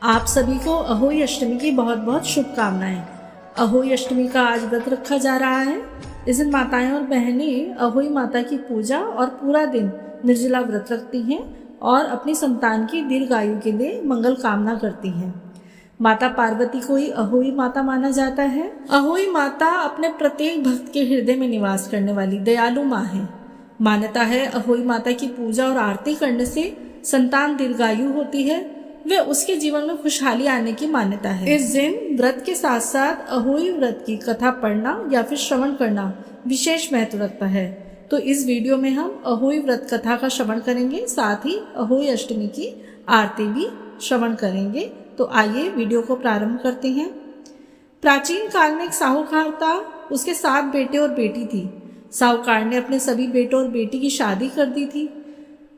आप सभी को अहोई अष्टमी की बहुत बहुत शुभकामनाएं। अहोई अष्टमी का आज व्रत रखा जा रहा है। इस दिन माताएं और बहनें अहोई माता की पूजा और पूरा दिन निर्जला व्रत रखती हैं और अपनी संतान की दीर्घायु के लिए मंगल कामना करती हैं। माता पार्वती को ही अहोई माता माना जाता है। अहोई माता अपने प्रत्येक भक्त के हृदय में निवास करने वाली दयालु माँ है। मान्यता है अहोई माता की पूजा और आरती करने से संतान दीर्घायु होती है, वे उसके जीवन में खुशहाली आने की मान्यता है। इस दिन व्रत के साथ साथ अहोई व्रत की कथा पढ़ना या फिर श्रवण करना विशेष महत्व रखता है। तो इस वीडियो में हम अहोई व्रत कथा का श्रवण करेंगे, साथ ही अहोई अष्टमी की आरती भी श्रवण करेंगे। तो आइए वीडियो को प्रारंभ करते हैं। प्राचीन काल में एक साहूकार था, उसके 7 बेटे और बेटी थी। साहूकार ने अपने सभी बेटों और बेटी की शादी कर दी थी।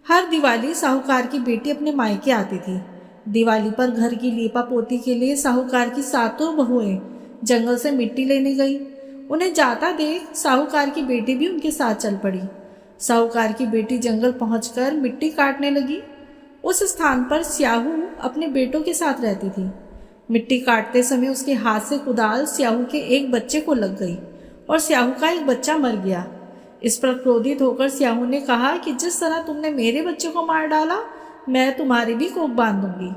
हर दिवाली साहूकार की बेटी अपने मायके आती थी। दिवाली पर घर की लीपा पोती के लिए साहूकार की 7 बहुएं जंगल से मिट्टी लेने गई। उन्हें जाता देख साहूकार की बेटी भी उनके साथ चल पड़ी। साहूकार की बेटी जंगल पहुंचकर मिट्टी काटने लगी। उस स्थान पर स्याहू अपने बेटों के साथ रहती थी। मिट्टी काटते समय उसके हाथ से कुदाल स्याहू के एक बच्चे को लग गई और स्याहू का एक बच्चा मर गया। इस पर क्रोधित होकर स्याहू ने कहा कि जिस तरह तुमने मेरे बच्चे को मार डाला, मैं तुम्हारी भी कोख बांध दूंगी।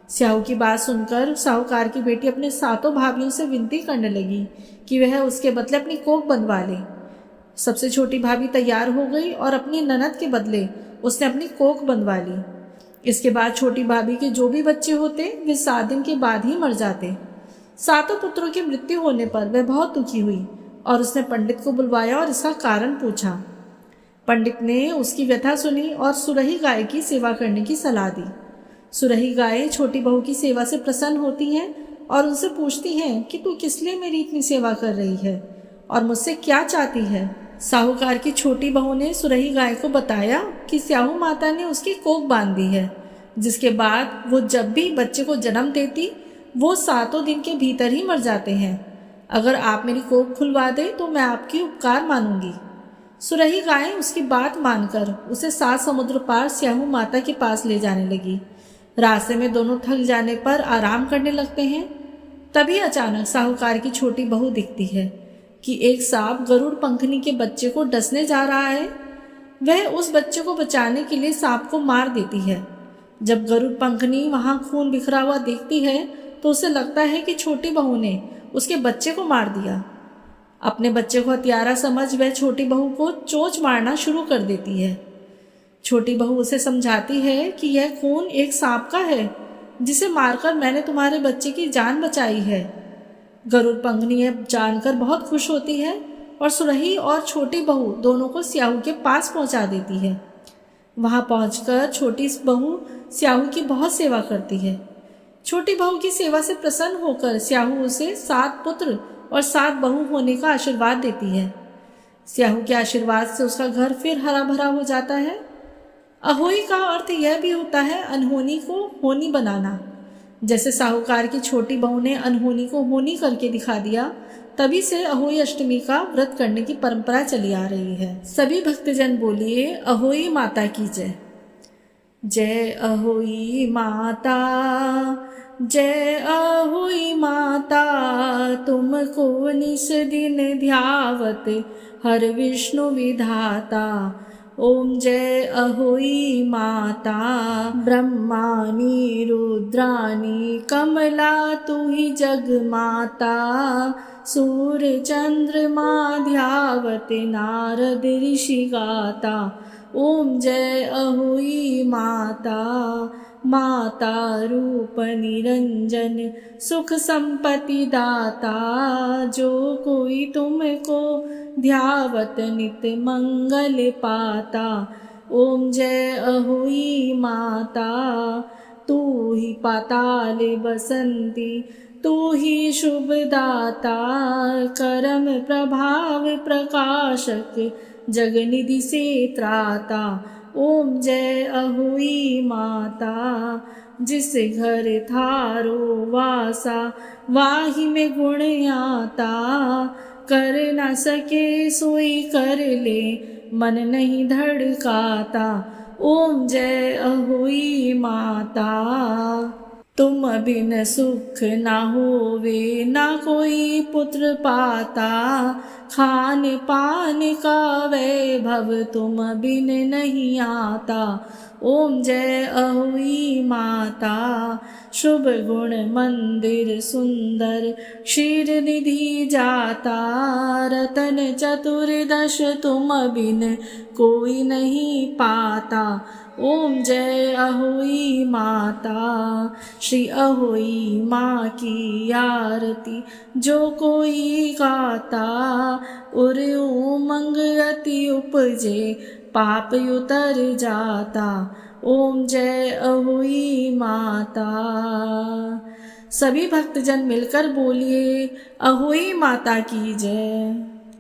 स्याहू की बात सुनकर साहूकार की बेटी अपने 7 भाभियों से विनती करने लगी कि वह उसके बदले अपनी कोख बंधवा ले। सबसे छोटी भाभी तैयार हो गई और अपनी ननद के बदले उसने अपनी कोख बंधवा ली। इसके बाद छोटी भाभी के जो भी बच्चे होते वे 7 दिन के बाद ही मर जाते। 7 पुत्रों की मृत्यु होने पर वह बहुत दुखी हुई और उसने पंडित को बुलवाया और इसका कारण पूछा। पंडित ने उसकी व्यथा सुनी और सुरही गाय की सेवा करने की सलाह दी। सुरही गाय छोटी बहू की सेवा से प्रसन्न होती हैं और उनसे पूछती हैं कि तू किस लिए मेरी इतनी सेवा कर रही है और मुझसे क्या चाहती है। साहूकार की छोटी बहू ने सुरही गाय को बताया कि स्याहू माता ने उसकी कोख बांध दी है, जिसके बाद वो जब भी बच्चे को जन्म देती वो 7 दिन के भीतर ही मर जाते हैं। अगर आप मेरी कोख खुलवा दे तो मैं आपकी उपकार मानूंगी। सुरही गाय उसकी बात मानकर उसे 7 समुद्र पार स्याहू माता के पास ले जाने लगी। रास्ते में दोनों थक जाने पर आराम करने लगते हैं। तभी अचानक साहूकार की छोटी बहू दिखती है कि एक सांप गरुड़ पंखनी के बच्चे को डसने जा रहा है। वह उस बच्चे को बचाने के लिए सांप को मार देती है। जब गरुड़ पंखनी वहां खून बिखरा हुआ देखती है तो उसे लगता है कि छोटी बहू ने उसके बच्चे को मार दिया। अपने बच्चे को हत्यारा समझ वह छोटी बहू को चोंच मारना शुरू कर देती है। छोटी बहू उसे समझाती है कि यह खून एक सांप का है, जिसे मारकर मैंने तुम्हारे बच्चे की जान बचाई है। गरुड़ पंखनी यह जानकर बहुत खुश होती है और सुरही और छोटी बहू दोनों को स्याहू के पास पहुंचा देती है। वहां पहुंचकर छोटी बहू स्याहू की बहुत सेवा करती है। छोटी बहू की सेवा से प्रसन्न होकर स्याहू उसे 7 पुत्र और 7 बहू होने का आशीर्वाद देती है। स्याहू के आशीर्वाद से उसका घर फिर हरा भरा हो जाता है। अहोई का अर्थ यह भी होता है अनहोनी को होनी बनाना। जैसे साहूकार की छोटी बहू ने अनहोनी को होनी करके दिखा दिया, तभी से अहोई अष्टमी का व्रत करने की परंपरा चली आ रही है। सभी भक्तजन बोलिए अहोई माता की जय। जय अहोई माता, जय अहोई माता, तुमको निस दिन ध्यावत हर विष्णु विधाता। ओम जय अहोई माता, ब्रह्मानी रुद्रानी कमला तू ही जग माता। सूर्य चंद्रमा ध्यावत नारद ऋषि गाता। ओम जय अहोई माता, माता रूप निरंजन सुख संपत्ति दाता। जो कोई तुमको ध्यावत नित मंगल पाता। ओम जय अहोई माता, तू ही पाताल बसंती, तू ही शुभ दाता। करम प्रभाव प्रकाशक जगनिधि से त्राता। ओम जय अहोई माता, जिस घर थारो वासा वाही में गुण आता। कर न सके सोई कर ले मन नहीं धड़काता। ओम जय अहोई माता। तुम बिन सुख ना होवे ना कोई पुत्र पाता, खान पान का वैभव तुम बिन नहीं आता। ओम जय अहोई माता, शुभ गुण मंदिर सुंदर, क्षीर निधि जाता, रतन चतुर्दश तुम बिन कोई नहीं पाता। ओम जय अहोई माता, श्री अहोई माँ की आरती जो कोई गाता, उर उमंग अति उपजे पाप उतर जाता। ओम जय अहोई माता। सभी भक्तजन मिलकर बोलिए अहोई माता की जय।